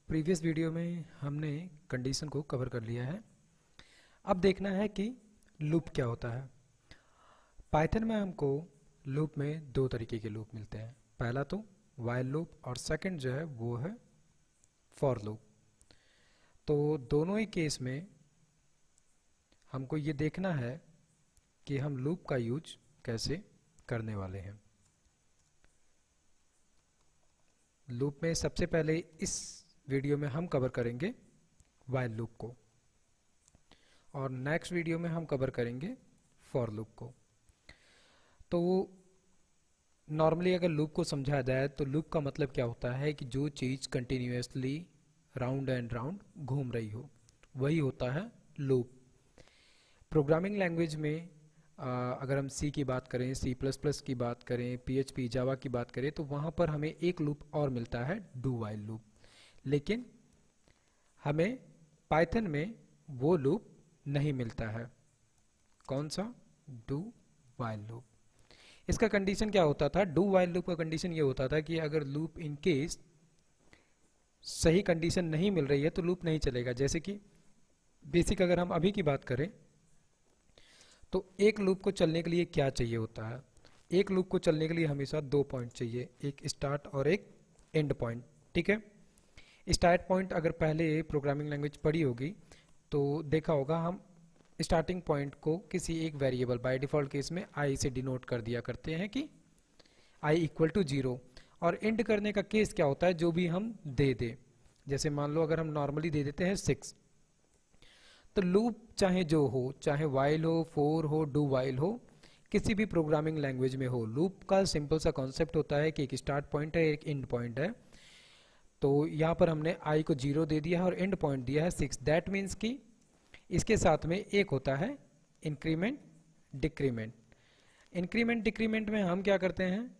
Previous video में हमने condition को कवर कर लिया है। अब देखना है कि लूप क्या होता है। पाइथन में हमको लूप में दो तरीके के लूप मिलते हैं। पहला तो वाइल लूप और सेकंड जो है वो है फॉर लूप। तो दोनों ही केस में हमको ये देखना है कि हम लूप का यूज कैसे करने वाले हैं। लूप में सबसे पहले इस वीडियो में हम कवर करेंगे वाइल लूप को और नेक्स्ट वीडियो में हम कवर करेंगे फॉर लूप को। तो नॉर्मली अगर लूप को समझा जाए तो लूप का मतलब क्या होता है कि जो चीज़ कंटिन्यूसली राउंड एंड राउंड घूम रही हो वही होता है लूप। प्रोग्रामिंग लैंग्वेज में अगर हम सी की बात करें, सी प्लस प्लस की बात करें, पीएचपी जावा की बात करें तो वहाँ पर हमें एक लूप और मिलता है डू वाइल लूप। लेकिन हमें पाइथन में वो लूप नहीं मिलता है। कौन सा? Do while loop. इसका कंडीशन क्या होता था? डू वाइल लूप का कंडीशन ये होता था कि अगर लूप इन केस सही कंडीशन नहीं मिल रही है तो लूप नहीं चलेगा। जैसे कि बेसिक अगर हम अभी की बात करें तो एक लूप को चलने के लिए क्या चाहिए होता है? एक लूप को चलने के लिए हमेशा दो पॉइंट चाहिए, एक स्टार्ट और एक एंड पॉइंट। ठीक है, स्टार्ट पॉइंट अगर पहले प्रोग्रामिंग लैंग्वेज पढ़ी होगी तो देखा होगा हम स्टार्टिंग पॉइंट को किसी एक वेरिएबल बाय डिफ़ॉल्ट केस में आई से डिनोट कर दिया करते हैं कि आई इक्वल टू 0। और एंड करने का केस क्या होता है? जो भी हम दे दे, जैसे मान लो अगर हम नॉर्मली दे देते हैं 6, तो लूप चाहे जो हो, चाहे वाइल हो, फोर हो, डू वाइल हो, किसी भी प्रोग्रामिंग लैंग्वेज में हो, लूप का सिंपल सा कॉन्सेप्ट होता है कि एक स्टार्ट पॉइंट है, एक एंड पॉइंट है। तो यहाँ पर हमने आई को 0 दे दिया है और एंड पॉइंट दिया है 6। दैट मीन्स कि इसके साथ में एक होता है इंक्रीमेंट डिक्रीमेंट। इंक्रीमेंट डिक्रीमेंट में हम क्या करते हैं?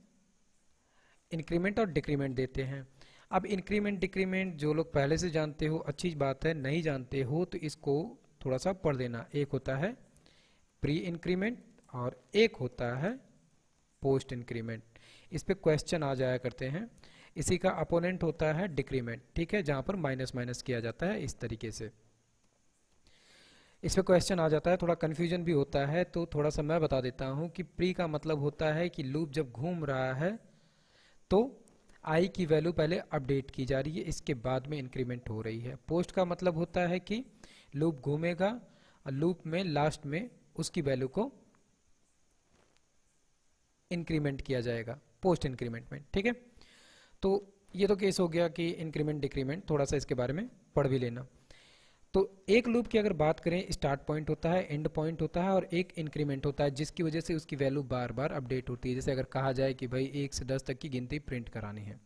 इंक्रीमेंट और डिक्रीमेंट देते हैं। अब इंक्रीमेंट डिक्रीमेंट जो लोग पहले से जानते हो अच्छी बात है, नहीं जानते हो तो इसको थोड़ा सा पढ़ लेना। एक होता है प्री इंक्रीमेंट और एक होता है पोस्ट इंक्रीमेंट। इस पे क्वेश्चन आ जाया करते हैं। इसी का अपोनेंट होता है डिक्रीमेंट। ठीक है, जहां पर माइनस माइनस किया जाता है इस तरीके से। इस पे क्वेश्चन आ जाता है, थोड़ा कन्फ्यूजन भी होता है, तो थोड़ा सा मैं बता देता हूं कि प्री का मतलब होता है कि लूप जब घूम रहा है तो आई की वैल्यू पहले अपडेट की जा रही है, इसके बाद में इंक्रीमेंट हो रही है। पोस्ट का मतलब होता है कि लूप घूमेगा और लूप में लास्ट में उसकी वैल्यू को इंक्रीमेंट किया जाएगा पोस्ट इंक्रीमेंट में। ठीक है, तो ये तो केस हो गया कि इंक्रीमेंट डिक्रीमेंट, थोड़ा सा इसके बारे में पढ़ भी लेना। तो एक लूप की अगर बात करें, स्टार्ट पॉइंट होता है, एंड पॉइंट होता है और एक इंक्रीमेंट होता है जिसकी वजह से उसकी वैल्यू बार बार अपडेट होती है। जैसे अगर कहा जाए कि भाई 1 से 10 तक की गिनती प्रिंट करानी है,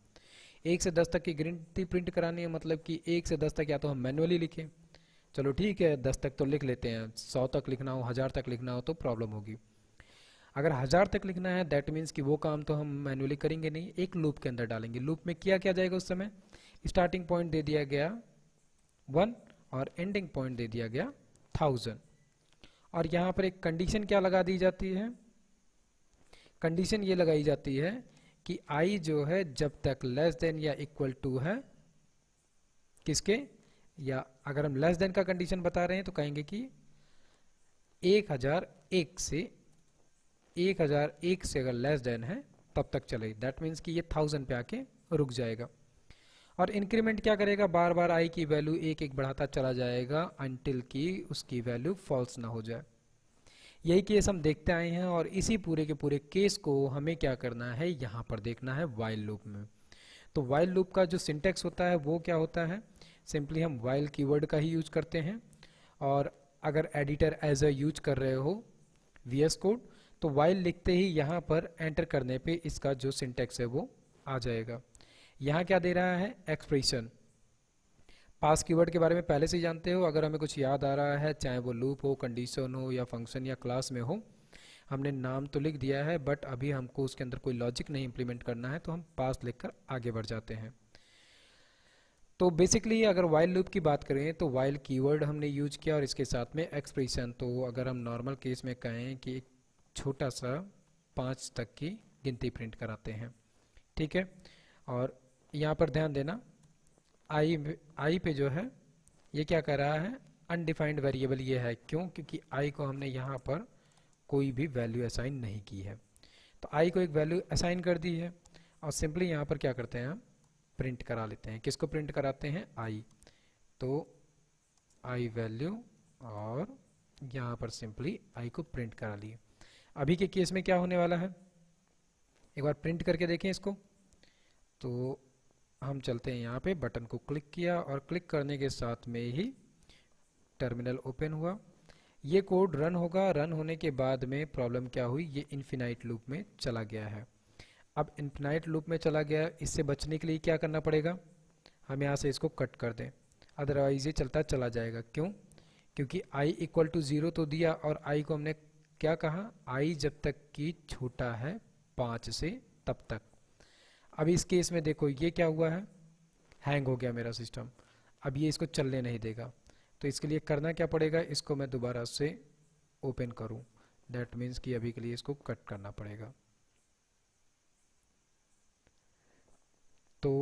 1 से 10 तक की गिनती प्रिंट करानी है, मतलब कि 1 से 10 तक या तो हम मैनुअली लिखें, चलो ठीक है 10 तक तो लिख लेते हैं, 100 तक लिखना हो, 1000 तक लिखना हो तो प्रॉब्लम होगी। अगर 1000 तक लिखना है दैट मीन्स कि वो काम तो हम मैनुअली करेंगे नहीं, एक लूप के अंदर डालेंगे। लूप में किया क्या जाएगा? उस समय स्टार्टिंग पॉइंट दे दिया गया 1 और एंडिंग पॉइंट दे दिया गया 1000। और यहाँ पर एक कंडीशन क्या लगा दी जाती है? कंडीशन ये लगाई जाती है कि आई जो है जब तक लेस देन या इक्वल टू है किसके, या अगर हम लेस देन का कंडीशन बता रहे हैं तो कहेंगे कि 1001 से अगर लेस देन है तब तक चलेगी। दैट मीन्स कि ये 1000 पे आके रुक जाएगा। और इंक्रीमेंट क्या करेगा? बार बार आई की वैल्यू एक एक बढ़ाता चला जाएगा अनटिल कि उसकी वैल्यू फॉल्स ना हो जाए। यही केस हम देखते आए हैं और इसी पूरे के पूरे केस को हमें क्या करना है? यहाँ पर देखना है वाइल लूप में। तो वाइल लूप का जो सिंटेक्स होता है वो क्या होता है? सिंपली हम वाइल कीवर्ड का ही यूज करते हैं। और अगर एडिटर एज अ यूज कर रहे हो VS कोड तो वाइल लिखते ही यहाँ पर एंटर करने पे इसका जो सिंटेक्स है वो आ जाएगा। यहाँ क्या दे रहा है? एक्सप्रेशन। पास कीवर्ड के बारे में पहले से ही जानते हो, अगर हमें कुछ याद आ रहा है चाहे वो लूप हो, कंडीशन हो या फंक्शन या क्लास में हो, हमने नाम तो लिख दिया है बट अभी हमको उसके अंदर कोई लॉजिक नहीं इंप्लीमेंट करना है तो हम पास लिखकर आगे बढ़ जाते हैं। तो बेसिकली अगर वाइल लूप की बात करें तो वाइल कीवर्ड हमने यूज किया और इसके साथ में एक्सप्रेशन। तो अगर हम नॉर्मल केस में कहें कि एक छोटा सा 5 तक की गिनती प्रिंट कराते हैं। ठीक है, और यहाँ पर ध्यान देना आई पे जो है ये क्या कर रहा है, अनडिफाइंड वेरिएबल ये है। क्यों? क्योंकि आई को हमने यहाँ पर कोई भी वैल्यू असाइन नहीं की है। तो आई को एक वैल्यू असाइन कर दी है और सिंपली यहाँ पर क्या करते हैं, हम प्रिंट करा लेते हैं। किसको प्रिंट कराते हैं? आई। तो आई वैल्यू और यहाँ पर सिंपली आई को प्रिंट करा लिए। अभी के केस में क्या होने वाला है, एक बार प्रिंट करके देखें इसको। तो हम चलते हैं यहाँ पे, बटन को क्लिक किया और क्लिक करने के साथ में ही टर्मिनल ओपन हुआ। ये कोड रन होगा। रन होने के बाद में प्रॉब्लम क्या हुई, ये इन्फिनाइट लूप में चला गया है। अब इन्फिनाइट लूप में चला गया, इससे बचने के लिए क्या करना पड़ेगा, हम यहाँ से इसको कट कर दें, अदरवाइज ये चलता चला जाएगा। क्यों? क्योंकि i इक्वल टू 0 तो दिया और i को हमने क्या कहा, i जब तक कि छोटा है 5 से तब तक। अब इस केस में देखो ये क्या हुआ है, हैंग हो गया मेरा सिस्टम। अब ये इसको चलने नहीं देगा। तो इसके लिए करना क्या पड़ेगा, इसको मैं दोबारा से ओपन करूं। दैट मीन्स कि अभी के लिए इसको कट करना पड़ेगा। तो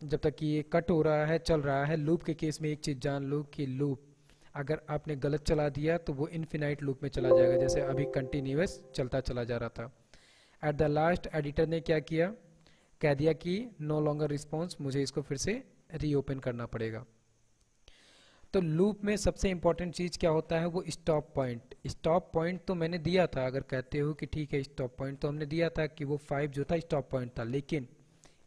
जब तक कि ये कट हो रहा है, चल रहा है। लूप के केस में एक चीज़ जान लो कि लूप अगर आपने गलत चला दिया तो वो इन्फिनाइट लूप में चला जाएगा, जैसे अभी कंटिन्यूअस चलता चला जा रहा था। एट द लास्ट एडिटर ने क्या किया, कह दिया कि नो लॉन्गर रिस्पॉन्स, मुझे इसको फिर से रीओपन करना पड़ेगा। तो लूप में सबसे इंपॉर्टेंट चीज़ क्या होता है, वो स्टॉप पॉइंट। स्टॉप पॉइंट तो मैंने दिया था, अगर कहते हो कि ठीक है स्टॉप पॉइंट तो हमने दिया था कि वो 5 जो था स्टॉप पॉइंट था, लेकिन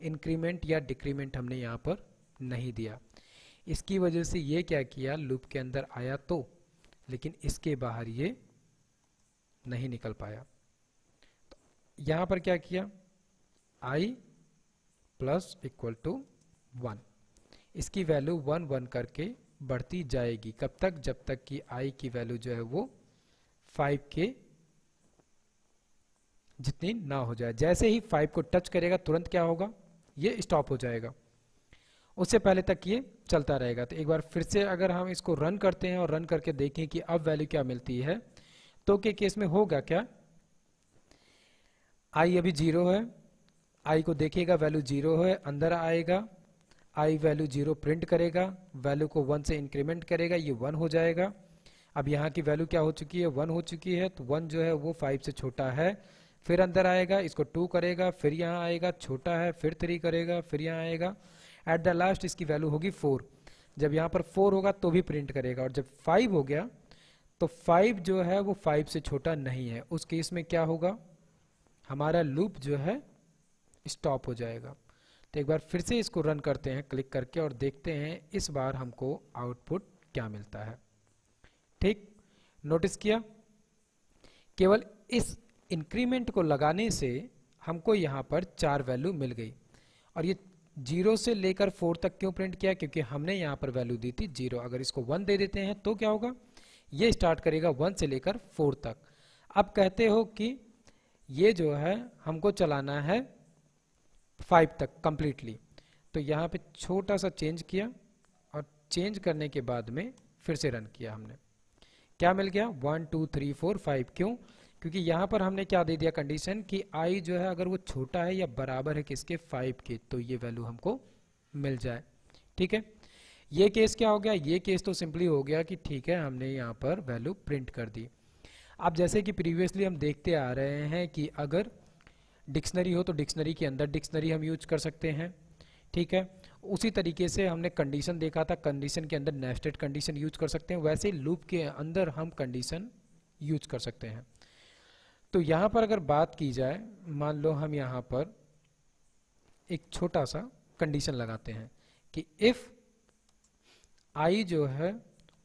इंक्रीमेंट या डिक्रीमेंट हमने यहाँ पर नहीं दिया। इसकी वजह से ये क्या किया, लूप के अंदर आया तो, लेकिन इसके बाहर ये नहीं निकल पाया। तो यहाँ पर क्या किया, i प्लस इक्वल टू 1, इसकी वैल्यू 1 1 करके बढ़ती जाएगी। कब तक? जब तक कि i की वैल्यू जो है वो 5 के जितनी ना हो जाए। जैसे ही 5 को टच करेगा तुरंत क्या होगा, ये स्टॉप हो जाएगा। उससे पहले तक ये चलता रहेगा। तो एक बार फिर से अगर हम इसको रन करते हैं और रन करके देखें कि अब वैल्यू क्या मिलती है, तो के केस में होगा क्या, i अभी 0 है, i को देखेगा वैल्यू 0 है, अंदर आएगा, i वैल्यू 0 प्रिंट करेगा, वैल्यू को 1 से इंक्रीमेंट करेगा, ये 1 हो जाएगा। अब यहाँ की वैल्यू क्या हो चुकी है, 1 हो चुकी है। तो 1 जो है वो 5 से छोटा है। फिर अंदर आएगा, इसको 2 करेगा, फिर यहाँ आएगा, छोटा है, फिर 3 करेगा, फिर यहाँ आएगा। एट द लास्ट इसकी वैल्यू होगी 4। जब यहाँ पर 4 होगा तो भी प्रिंट करेगा, और जब 5 हो गया तो 5 जो है वो 5 से छोटा नहीं है। उस केस में क्या होगा, हमारा लूप जो है स्टॉप हो जाएगा। तो एक बार फिर से इसको रन करते हैं क्लिक करके और देखते हैं इस बार हमको आउटपुट क्या मिलता है। ठीक, नोटिस किया, केवल इस इंक्रीमेंट को लगाने से हमको यहाँ पर 4 वैल्यू मिल गई। और ये 0 से लेकर 4 तक क्यों प्रिंट किया, क्योंकि हमने यहाँ पर वैल्यू दी थी 0। अगर इसको 1 दे देते हैं तो क्या होगा, ये स्टार्ट करेगा 1 से लेकर 4 तक। अब कहते हो कि ये जो है हमको चलाना है 5 तक कंप्लीटली, तो यहाँ पे छोटा सा चेंज किया और चेंज करने के बाद में फिर से रन किया। हमने क्या मिल गया, 1 2 3 4 5। क्यों? क्योंकि यहाँ पर हमने क्या दे दिया कंडीशन कि i जो है अगर वो छोटा है या बराबर है किसके, 5 के, तो ये वैल्यू हमको मिल जाए। ठीक है, ये केस क्या हो गया, ये केस तो सिंपली हो गया कि ठीक है हमने यहाँ पर वैल्यू प्रिंट कर दी। अब जैसे कि प्रीवियसली हम देखते आ रहे हैं कि अगर डिक्शनरी हो तो डिक्शनरी के अंदर डिक्शनरी हम यूज कर सकते हैं। ठीक है, उसी तरीके से हमने कंडीशन देखा था, कंडीशन के अंदर नेस्टेड कंडीशन यूज कर सकते हैं, वैसे लूप के अंदर हम कंडीशन यूज कर सकते हैं। तो यहाँ पर अगर बात की जाए, मान लो हम यहाँ पर एक छोटा सा कंडीशन लगाते हैं कि इफ i जो है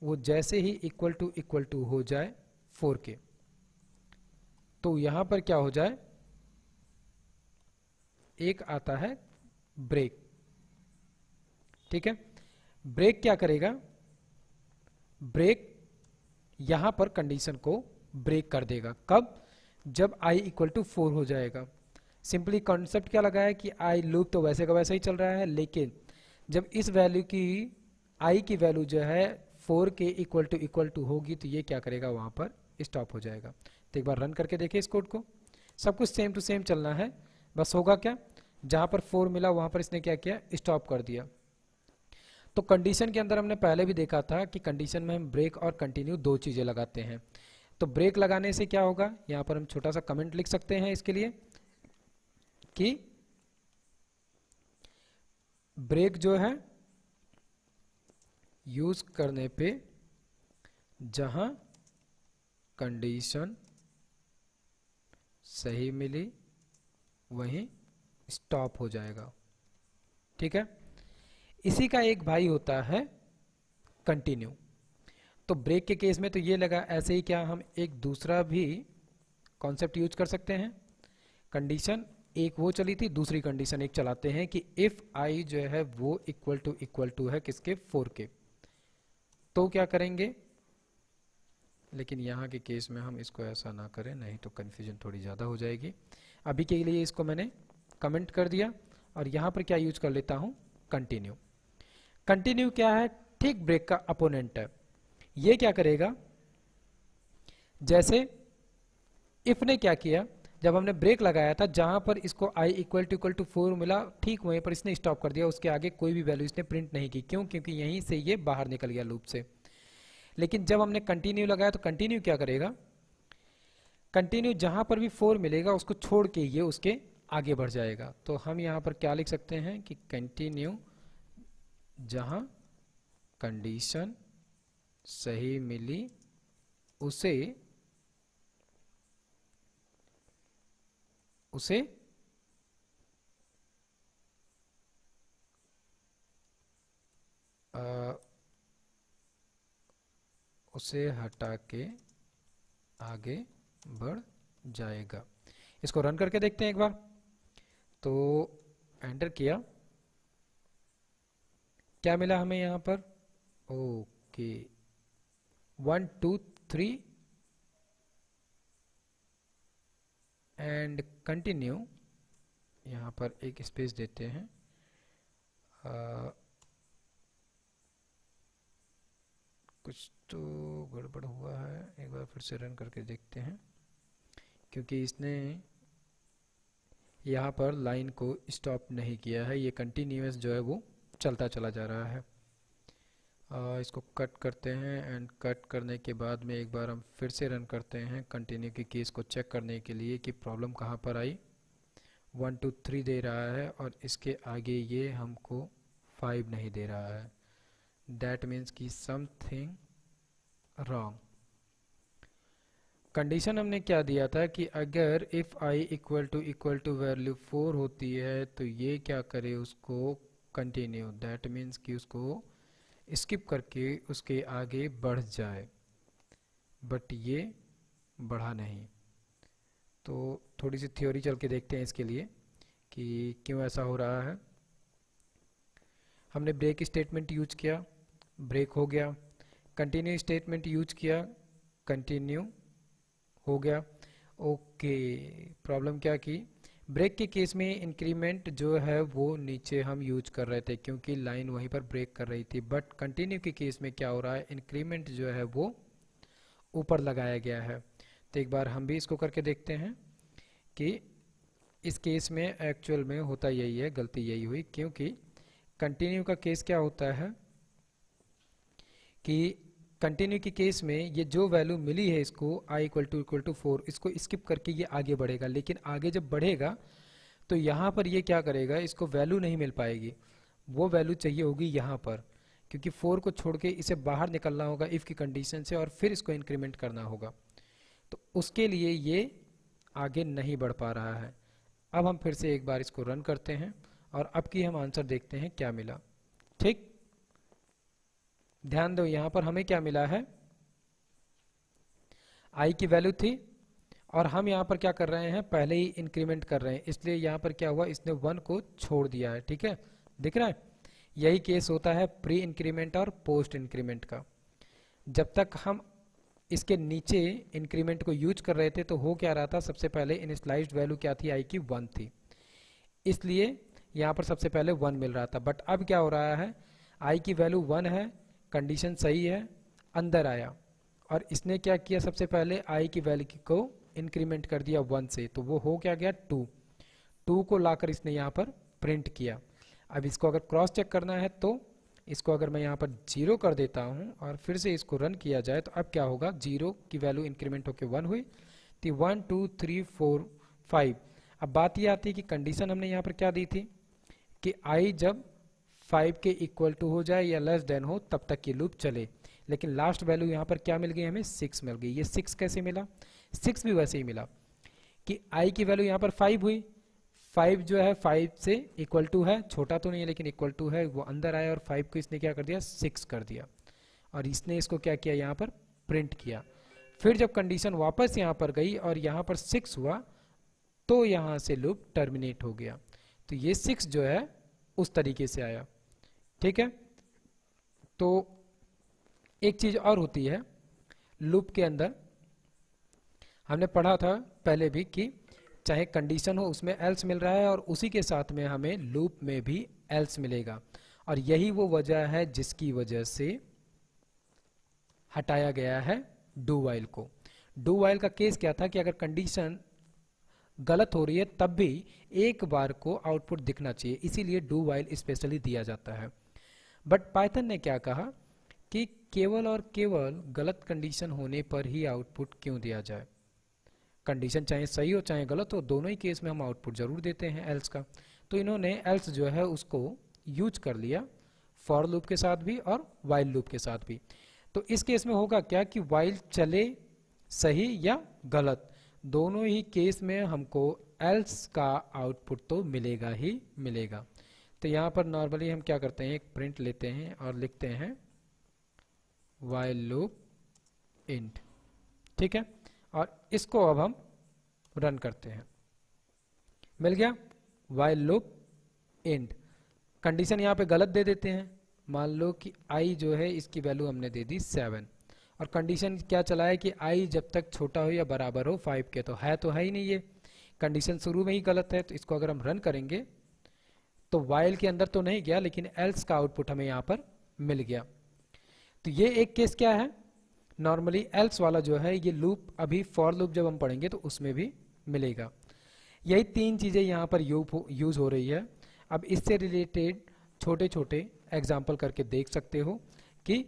वो जैसे ही इक्वल टू हो जाए 4 के, तो यहाँ पर क्या हो जाए, एक आता है ब्रेक। ठीक है, ब्रेक क्या करेगा, ब्रेक यहां पर कंडीशन को ब्रेक कर देगा। कब? जब i इक्वल टू 4 हो जाएगा। सिंपली कॉन्सेप्ट क्या लगा है कि i लूप तो वैसे का वैसा ही चल रहा है, लेकिन जब इस वैल्यू की i की वैल्यू जो है 4 के इक्वल टू होगी तो ये क्या करेगा, वहां पर स्टॉप हो जाएगा। तो एक बार रन करके देखिए इस कोड को, सब कुछ सेम टू सेम चलना है। बस होगा क्या, जहां पर 4 मिला वहां पर इसने क्या किया, स्टॉप कर दिया। तो कंडीशन के अंदर हमने पहले भी देखा था कि कंडीशन में हम ब्रेक और कंटिन्यू दो चीज़ें लगाते हैं। तो ब्रेक लगाने से क्या होगा, यहाँ पर हम छोटा सा कमेंट लिख सकते हैं इसके लिए कि ब्रेक जो है यूज करने पे जहां कंडीशन सही मिली वहीं स्टॉप हो जाएगा। ठीक है, इसी का एक भाई होता है कंटिन्यू। तो ब्रेक के केस में तो ये लगा, ऐसे ही क्या हम एक दूसरा भी कॉन्सेप्ट यूज कर सकते हैं। कंडीशन एक वो चली थी, दूसरी कंडीशन एक चलाते हैं कि इफ आई जो है वो इक्वल टू है किसके, 4 के। तो क्या करेंगे, लेकिन यहाँ के केस में हम इसको ऐसा ना करें, नहीं तो कन्फ्यूजन थोड़ी ज़्यादा हो जाएगी। अभी के लिए इसको मैंने कमेंट कर दिया और यहाँ पर क्या यूज कर लेता हूँ, कंटिन्यू। कंटिन्यू क्या है, ठीक ब्रेक का अपोनेंट है। ये क्या करेगा, जैसे इफ ने क्या किया, जब हमने ब्रेक लगाया था जहां पर इसको i इक्वल टू 4 मिला, ठीक वहीं पर इसने स्टॉप कर दिया, उसके आगे कोई भी वैल्यू इसने प्रिंट नहीं की। क्यों, क्योंकि यहीं से ये बाहर निकल गया लूप से। लेकिन जब हमने कंटिन्यू लगाया तो कंटिन्यू क्या करेगा, कंटिन्यू जहां पर भी 4 मिलेगा उसको छोड़ के ये उसके आगे बढ़ जाएगा। तो हम यहां पर क्या लिख सकते हैं कि कंटिन्यू जहां कंडीशन सही मिली उसे उसे हटा के आगे बढ़ जाएगा। इसको रन करके देखते हैं एक बार। तो एंटर किया, क्या मिला हमें यहाँ पर, ओके 1 2 3 एंड कंटिन्यू। यहाँ पर एक स्पेस देते हैं, कुछ तो गड़बड़ हुआ है, एक बार फिर से रन करके देखते हैं, क्योंकि इसने यहाँ पर लाइन को स्टॉप नहीं किया है, ये कंटिन्यूअस जो है वो चलता चला जा रहा है। इसको कट करते हैं एंड कट करने के बाद में एक बार हम फिर से रन करते हैं कंटिन्यू की केस को चेक करने के लिए कि प्रॉब्लम कहाँ पर आई। 1 2 3 दे रहा है और इसके आगे ये हमको 5 नहीं दे रहा है। दैट मीन्स कि समथिंग रॉन्ग। कंडीशन हमने क्या दिया था कि अगर if I equal to value 4 होती है तो ये क्या करे, उसको कंटिन्यू, दैट मीन्स कि उसको स्किप करके उसके आगे बढ़ जाए, बट ये बढ़ा नहीं। तो थोड़ी सी थ्योरी चल के देखते हैं इसके लिए कि क्यों ऐसा हो रहा है। हमने ब्रेक स्टेटमेंट यूज किया, ब्रेक हो गया। कंटिन्यू स्टेटमेंट यूज किया, कंटिन्यू हो गया। ओके, प्रॉब्लम क्या की, ब्रेक के केस में इंक्रीमेंट जो है वो नीचे हम यूज कर रहे थे क्योंकि लाइन वहीं पर ब्रेक कर रही थी, बट कंटिन्यू के केस में क्या हो रहा है, इंक्रीमेंट जो है वो ऊपर लगाया गया है। तो एक बार हम भी इसको करके देखते हैं कि इस केस में एक्चुअल में होता यही है, गलती यही हुई, क्योंकि कंटिन्यू का केस क्या होता है कि कंटिन्यू के केस में ये जो वैल्यू मिली है इसको i इक्वल टू 4, इसको स्किप करके ये आगे बढ़ेगा, लेकिन आगे जब बढ़ेगा तो यहाँ पर ये क्या करेगा, इसको वैल्यू नहीं मिल पाएगी, वो वैल्यू चाहिए होगी यहाँ पर, क्योंकि 4 को छोड़ के इसे बाहर निकलना होगा इफ़ की कंडीशन से और फिर इसको इंक्रीमेंट करना होगा। तो उसके लिए ये आगे नहीं बढ़ पा रहा है। अब हम फिर से एक बार इसको रन करते हैं और अब की हम आंसर देखते हैं क्या मिला। ठीक, ध्यान दो यहाँ पर हमें क्या मिला है, i की वैल्यू थी और हम यहाँ पर क्या कर रहे हैं, पहले ही इंक्रीमेंट कर रहे हैं, इसलिए यहाँ पर क्या हुआ, इसने 1 को छोड़ दिया है। ठीक है, दिख रहा है, यही केस होता है प्री इंक्रीमेंट और पोस्ट इंक्रीमेंट का। जब तक हम इसके नीचे इंक्रीमेंट को यूज कर रहे थे तो हो क्या रहा था, सबसे पहले इनिशियलाइज्ड वैल्यू क्या थी, i की 1 थी, इसलिए यहाँ पर सबसे पहले 1 मिल रहा था। बट अब क्या हो रहा है, i की वैल्यू 1 है, कंडीशन सही है, अंदर आया और इसने क्या किया, सबसे पहले i की वैल्यू को इंक्रीमेंट कर दिया 1 से, तो वो हो क्या गया 2 को लाकर इसने यहाँ पर प्रिंट किया। अब इसको अगर क्रॉस चेक करना है तो इसको अगर मैं यहाँ पर 0 कर देता हूँ और फिर से इसको रन किया जाए तो अब क्या होगा, 0 की वैल्यू इंक्रीमेंट होकर 1 हुई, तो 1 2 3 4 5। अब बात ये आती है कि कंडीशन हमने यहाँ पर क्या दी थी कि i जब 5 के इक्वल टू हो जाए या लेस देन हो तब तक ये लूप चले, लेकिन लास्ट वैल्यू यहाँ पर क्या मिल गई हमें, 6 मिल गई। ये 6 कैसे मिला, 6 भी वैसे ही मिला कि i की वैल्यू यहाँ पर 5 हुई, 5 जो है 5 से इक्वल टू है, छोटा तो नहीं है लेकिन इक्वल टू है, वो अंदर आया और 5 को इसने क्या कर दिया, 6 कर दिया और इसने इसको क्या किया, यहाँ पर प्रिंट किया। फिर जब कंडीशन वापस यहाँ पर गई और यहाँ पर 6 हुआ तो यहाँ से लूप टर्मिनेट हो गया। तो ये 6 जो है उस तरीके से आया, ठीक है। तो एक चीज और होती है लूप के अंदर, हमने पढ़ा था पहले भी कि चाहे कंडीशन हो उसमें एल्स मिल रहा है और उसी के साथ में हमें लूप में भी एल्स मिलेगा, और यही वो वजह है जिसकी वजह से हटाया गया है डू वाइल को। डू वाइल का केस क्या था कि अगर कंडीशन गलत हो रही है तब भी एक बार को आउटपुट दिखना चाहिए, इसीलिए डू वाइल स्पेशली दिया जाता है। बट पाइथन ने क्या कहा कि केवल और केवल गलत कंडीशन होने पर ही आउटपुट क्यों दिया जाए, कंडीशन चाहे सही हो चाहे गलत हो, दोनों ही केस में हम आउटपुट जरूर देते हैं एल्स का। तो इन्होंने एल्स जो है उसको यूज कर लिया फॉर लूप के साथ भी और वाइल लूप के साथ भी। तो इस केस में होगा क्या कि वाइल चले सही या गलत, दोनों ही केस में हमको एल्स का आउटपुट तो मिलेगा ही मिलेगा। तो यहाँ पर नॉर्मली हम क्या करते हैं, एक प्रिंट लेते हैं और लिखते हैं वाइल लूप इंट, ठीक है, और इसको अब हम रन करते हैं। मिल गया वाइल लूप इंट। कंडीशन यहाँ पे गलत दे देते हैं, मान लो कि i जो है इसकी वैल्यू हमने दे दी 7 और कंडीशन क्या चला है कि i जब तक छोटा हो या बराबर हो 5 के, तो है ही नहीं, ये कंडीशन शुरू में ही गलत है। तो इसको अगर हम रन करेंगे तो वाइल के अंदर तो नहीं गया लेकिन एल्स का आउटपुट हमें यहाँ पर मिल गया। तो ये एक केस क्या है, नॉर्मली एल्स वाला जो है ये लूप अभी फॉर लूप जब हम पढ़ेंगे तो उसमें भी मिलेगा। यही 3 चीज़ें यहाँ पर यूज हो रही है। अब इससे रिलेटेड छोटे छोटे एग्जाम्पल करके देख सकते हो कि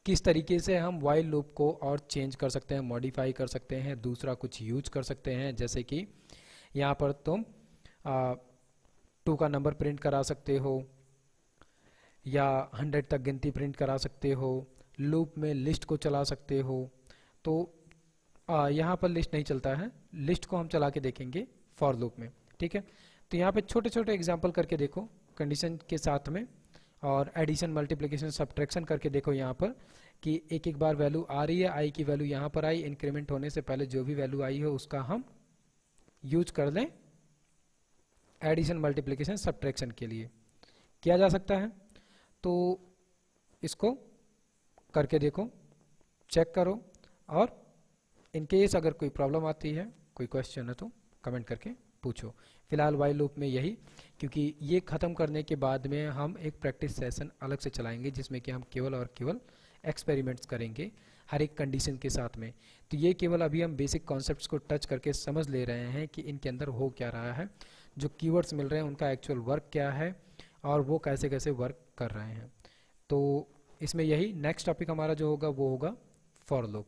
किस तरीके से हम वाइल लूप को और चेंज कर सकते हैं, मॉडिफाई कर सकते हैं, दूसरा कुछ यूज कर सकते हैं। जैसे कि यहाँ पर तुम 2 का नंबर प्रिंट करा सकते हो या 100 तक गिनती प्रिंट करा सकते हो, लूप में लिस्ट को चला सकते हो। तो यहाँ पर लिस्ट नहीं चलता है, लिस्ट को हम चला के देखेंगे फॉर लूप में, ठीक है। तो यहाँ पे छोटे छोटे एग्जाम्पल करके देखो कंडीशन के साथ में, और एडिशन मल्टीप्लिकेशन सब्ट्रैक्शन करके देखो यहाँ पर कि एक एक बार वैल्यू आ रही है, आई की वैल्यू यहाँ पर आई, इंक्रीमेंट होने से पहले जो भी वैल्यू आई हो उसका हम यूज कर लें एडिशन मल्टीप्लिकेशन सब्ट्रैक्शन के लिए, किया जा सकता है। तो इसको करके देखो, चेक करो, और इनकेस अगर कोई प्रॉब्लम आती है, कोई क्वेश्चन है तो कमेंट करके पूछो। फिलहाल वाइल लूप में यही, क्योंकि ये ख़त्म करने के बाद में हम एक प्रैक्टिस सेशन अलग से चलाएंगे जिसमें कि हम केवल और केवल एक्सपेरिमेंट्स करेंगे हर एक कंडीशन के साथ में। तो ये केवल अभी हम बेसिक कॉन्सेप्ट्स को टच करके समझ ले रहे हैं कि इनके अंदर हो क्या रहा है, जो कीवर्ड्स मिल रहे हैं उनका एक्चुअल वर्क क्या है और वो कैसे कैसे वर्क कर रहे हैं। तो इसमें यही नेक्स्ट टॉपिक हमारा जो होगा वो होगा फॉर लूप।